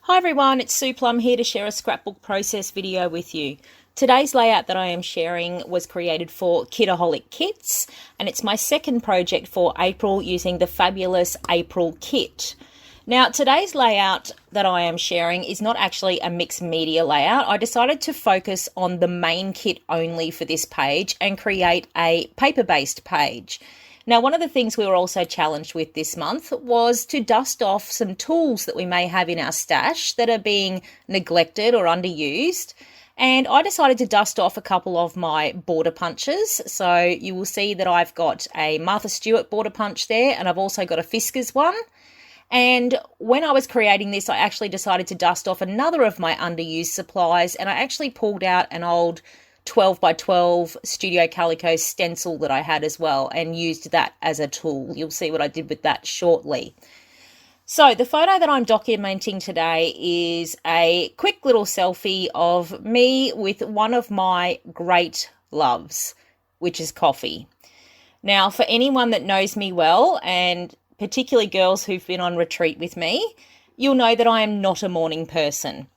Hi everyone, it's Sue Plum here to share a scrapbook process video with you. Today's layout that I am sharing was created for Kitaholic Kits, and it's my second project for April using the fabulous April kit. Now, today's layout that I am sharing is not actually a mixed media layout. I decided to focus on the main kit only for this page and create a paper-based page. Now, one of the things we were also challenged with this month was to dust off some tools that we may have in our stash that are being neglected or underused. And I decided to dust off a couple of my border punches. So you will see that I've got a Martha Stewart border punch there, and I've also got a Fiskars one. And when I was creating this, I actually decided to dust off another of my underused supplies, and I actually pulled out an old 12 by 12 Studio Calico stencil that I had as well and used that as a tool. You'll see what I did with that shortly. So the photo that I'm documenting today is a quick little selfie of me with one of my great loves, which is coffee. Now, for anyone that knows me well, and particularly girls who've been on retreat with me, you'll know that I am not a morning person.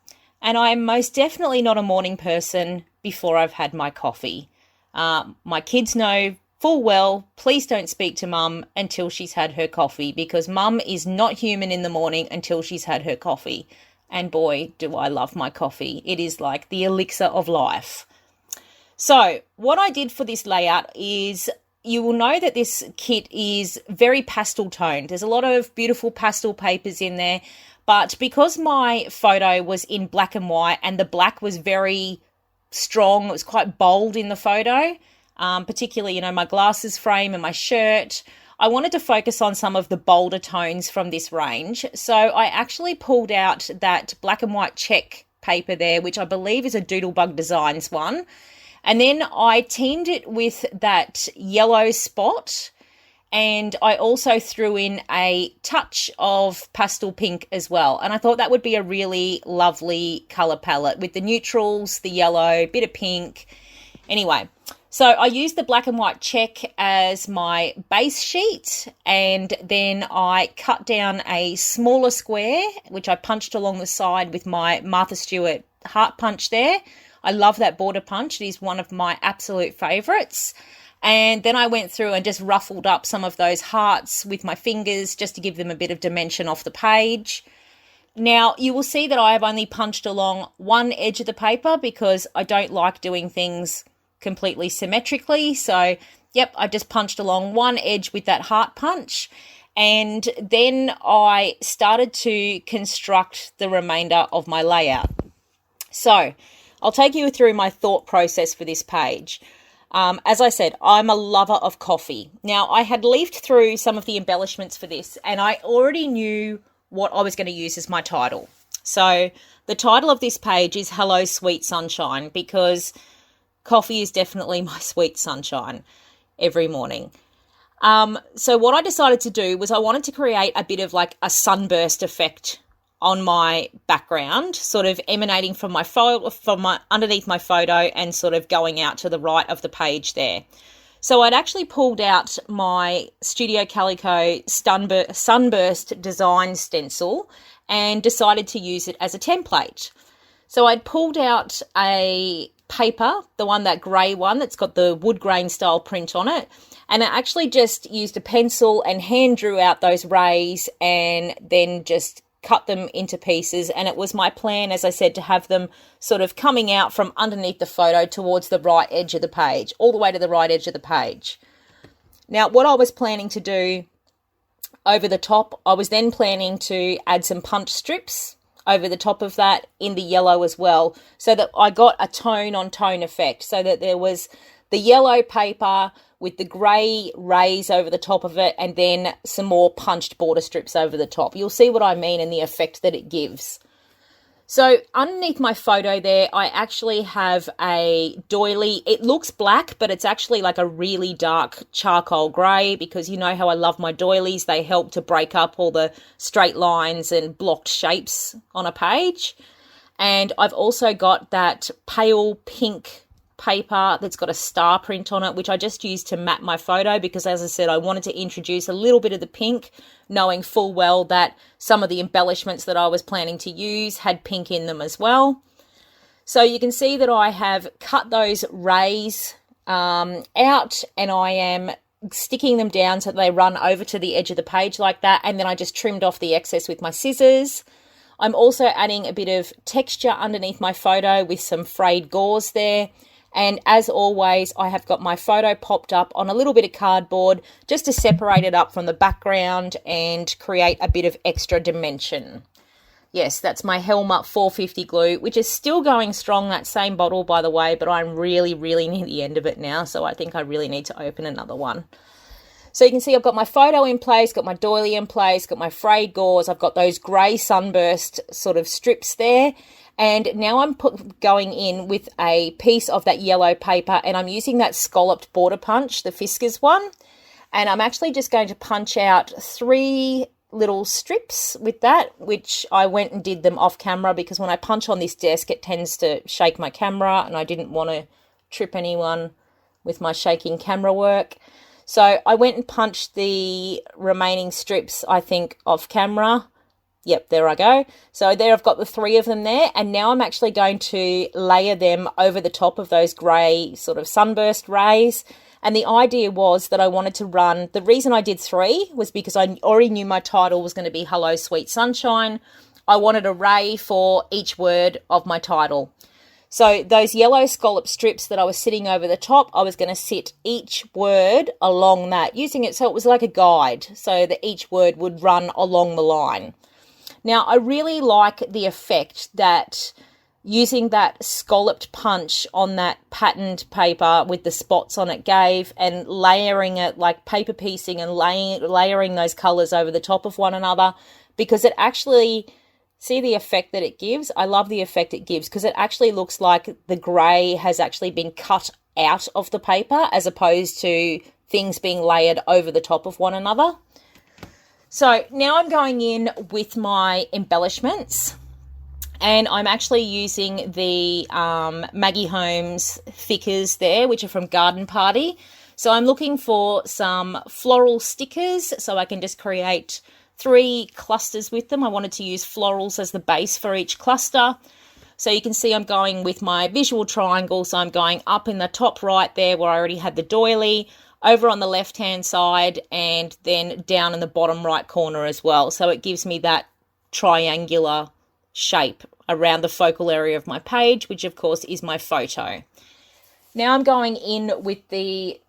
And I am most definitely not a morning person before I've had my coffee. My kids know full well, please don't speak to mum until she's had her coffee, because mum is not human in the morning until she's had her coffee. And boy, do I love my coffee. It is like the elixir of life. So what I did for this layout is, you will know that this kit is very pastel toned. There's a lot of beautiful pastel papers in there. But because my photo was in black and white and the black was very strong, it was quite bold in the photo, particularly, my glasses frame and my shirt, I wanted to focus on some of the bolder tones from this range. So I actually pulled out that black and white check paper there, which I believe is a Doodlebug Designs one. And then I teamed it with that yellow spot. And I also threw in a touch of pastel pink as well. And I thought that would be a really lovely colour palette with the neutrals, the yellow, bit of pink. Anyway, so I used the black and white check as my base sheet. And then I cut down a smaller square, which I punched along the side with my Martha Stewart heart punch there. I love that border punch. It is one of my absolute favourites. And then I went through and just ruffled up some of those hearts with my fingers just to give them a bit of dimension off the page. Now, you will see that I have only punched along one edge of the paper because I don't like doing things completely symmetrically. So, yep, I just punched along one edge with that heart punch. And then I started to construct the remainder of my layout. So, I'll take you through my thought process for this page. As I said, I'm a lover of coffee. Now, I had leafed through some of the embellishments for this, and I already knew what I was going to use as my title. So the title of this page is Hello Sweet Sunshine, because coffee is definitely my sweet sunshine every morning. So what I decided to do was I wanted to create a bit of like a sunburst effect on my background, sort of emanating from my underneath my photo and sort of going out to the right of the page there. So I'd actually pulled out my Studio Calico sunburst design stencil and decided to use it as a template. So I'd pulled out a paper, the one, that grey one that's got the wood grain style print on it, and I actually just used a pencil and hand drew out those rays and then just cut them into pieces. And it was my plan, as I said, to have them sort of coming out from underneath the photo towards the right edge of the page, all the way to the right edge of the page. Now, what I was planning to do over the top, I was then planning to add some punch strips over the top of that in the yellow as well, so that I got a tone on tone effect, so that there was the yellow paper with the grey rays over the top of it, and then some more punched border strips over the top. You'll see what I mean and the effect that it gives. So underneath my photo there, I actually have a doily. It looks black, but it's actually like a really dark charcoal grey, because you know how I love my doilies. They help to break up all the straight lines and blocked shapes on a page. And I've also got that pale pink paper that's got a star print on it, which I just used to map my photo because, as I said, I wanted to introduce a little bit of the pink, knowing full well that some of the embellishments that I was planning to use had pink in them as well. So you can see that I have cut those rays out, and I am sticking them down so that they run over to the edge of the page like that, and then I just trimmed off the excess with my scissors. I'm also adding a bit of texture underneath my photo with some frayed gauze there. And as always, I have got my photo popped up on a little bit of cardboard just to separate it up from the background and create a bit of extra dimension. Yes, that's my Helmut 450 glue, which is still going strong, that same bottle, by the way, but I'm really near the end of it now, so I think I really need to open another one. So you can see I've got my photo in place, got my doily in place, got my frayed gauze, I've got those grey sunburst sort of strips there. And now I'm going in with a piece of that yellow paper, and I'm using that scalloped border punch, the Fiskars one. And I'm actually just going to punch out 3 little strips with that, which I went and did them off camera because when I punch on this desk, it tends to shake my camera, and I didn't want to trip anyone with my shaking camera work. So I went and punched the remaining strips, I think, off camera. Yep, there I go. So there I've got the 3 of them there, and now I'm actually going to layer them over the top of those grey sort of sunburst rays. And the idea was that I wanted to run, the reason I did 3 was because I already knew my title was going to be Hello Sweet Sunshine. I wanted a ray for each word of my title. So those yellow scallop strips that I was sitting over the top, I was going to sit each word along that, using it so it was like a guide, so that each word would run along the line. Now, I really like the effect that using that scalloped punch on that patterned paper with the spots on it gave, and layering it, like paper piecing and layering those colours over the top of one another, because it actually... See the effect that it gives? I love the effect it gives because it actually looks like the grey has actually been cut out of the paper as opposed to things being layered over the top of one another. So now I'm going in with my embellishments, and I'm actually using the Maggie Holmes thickers there, which are from Garden Party. So I'm looking for some floral stickers so I can just create 3 clusters with them. I wanted to use florals as the base for each cluster. So you can see I'm going with my visual triangle. So I'm going up in the top right there where I already had the doily, over on the left hand side, and then down in the bottom right corner as well. So it gives me that triangular shape around the focal area of my page, which of course is my photo. Now I'm going in with the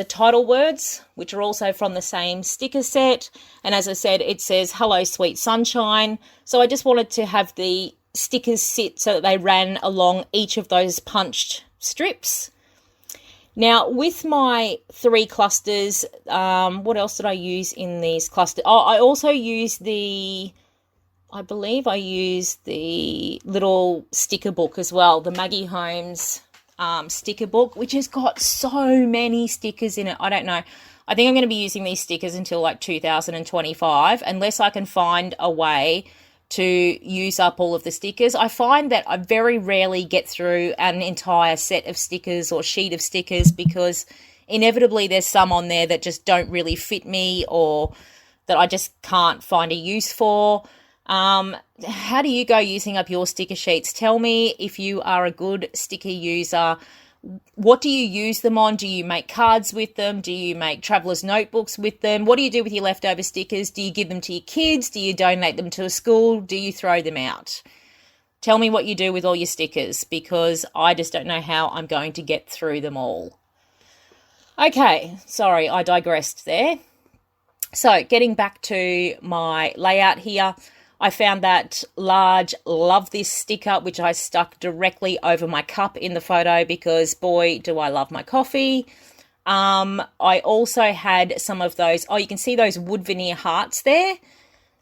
title words, which are also from the same sticker set. And as I said, it says, Hello Sweet Sunshine. So I just wanted to have the stickers sit so that they ran along each of those punched strips. Now, with my 3 clusters, what else did I use in these clusters? Oh, I also used I believe I used the little sticker book as well, the Maggie Holmes sticker book, which has got so many stickers in it. I don't know. I think I'm going to be using these stickers until like 2025, unless I can find a way to use up all of the stickers. I find that I very rarely get through an entire set of stickers or sheet of stickers because inevitably there's some on there that just don't really fit me or that I just can't find a use for. How do you go using up your sticker sheets? Tell me if you are a good sticker user. What do you use them on? Do you make cards with them? Do you make traveler's notebooks with them? What do you do with your leftover stickers? Do you give them to your kids? Do you donate them to a school? Do you throw them out? Tell me what you do with all your stickers, because I just don't know how I'm going to get through them all. Okay, sorry, I digressed there. So getting back to my layout here, I found that large love this sticker, which I stuck directly over my cup in the photo because, boy, do I love my coffee. I also had some of those, you can see those wood veneer hearts there.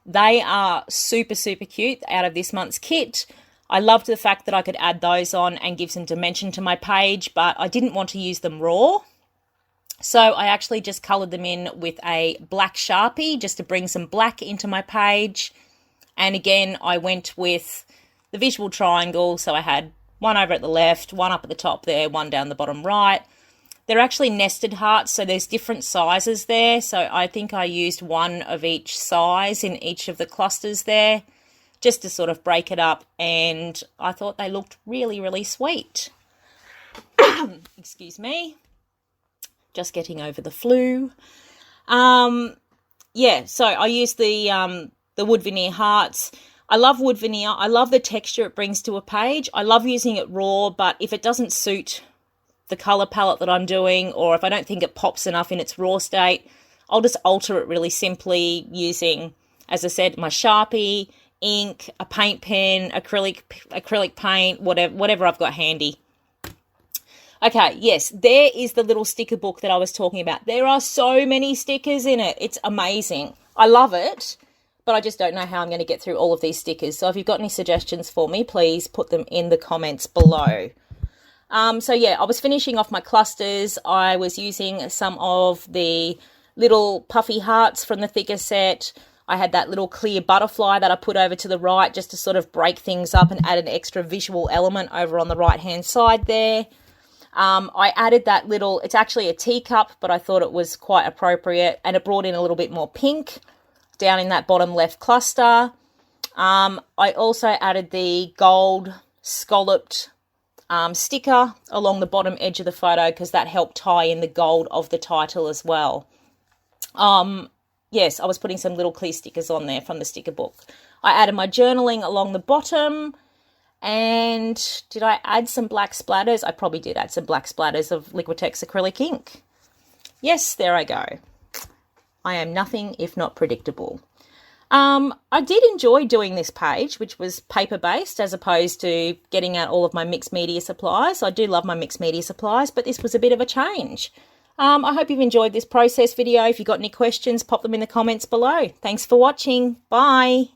They are super cute out of this month's kit. I loved the fact that I could add those on and give some dimension to my page, but I didn't want to use them raw. So I actually just coloured them in with a black Sharpie just to bring some black into my page. And again, I went with the visual triangle, so I had one over at the left, one up at the top there, one down the bottom right. They're actually nested hearts, so there's different sizes there. So I think I used one of each size in each of the clusters there, just to sort of break it up, and I thought they looked really, really sweet. Excuse me. Just getting over the flu. Yeah, so I used the wood veneer hearts. I love wood veneer. I love the texture it brings to a page. I love using it raw, but if it doesn't suit the colour palette that I'm doing, or if I don't think it pops enough in its raw state, I'll just alter it really simply using, as I said, my Sharpie, ink, a paint pen, acrylic paint, whatever I've got handy. Okay, yes, there is the little sticker book that I was talking about. There are so many stickers in it. It's amazing. I love it, but I just don't know how I'm going to get through all of these stickers. So if you've got any suggestions for me, please put them in the comments below. So yeah, I was finishing off my clusters. I was using some of the little puffy hearts from the thicker set. I had that little clear butterfly that I put over to the right just to sort of break things up and add an extra visual element over on the right-hand side there. I added that little, it's actually a teacup, but I thought it was quite appropriate, and it brought in a little bit more pink down in that bottom left cluster. I also added the gold scalloped sticker along the bottom edge of the photo because that helped tie in the gold of the title as well. Yes, I was putting some little clear stickers on there from the sticker book. I added my journaling along the bottom. And did I add some black splatters? I probably did add some black splatters of Liquitex acrylic ink. Yes, there I go. I am nothing if not predictable. I did enjoy doing this page, which was paper-based as opposed to getting out all of my mixed media supplies. I do love my mixed media supplies, but this was a bit of a change. I hope you've enjoyed this process video. If you've got any questions, pop them in the comments below. Thanks for watching. Bye.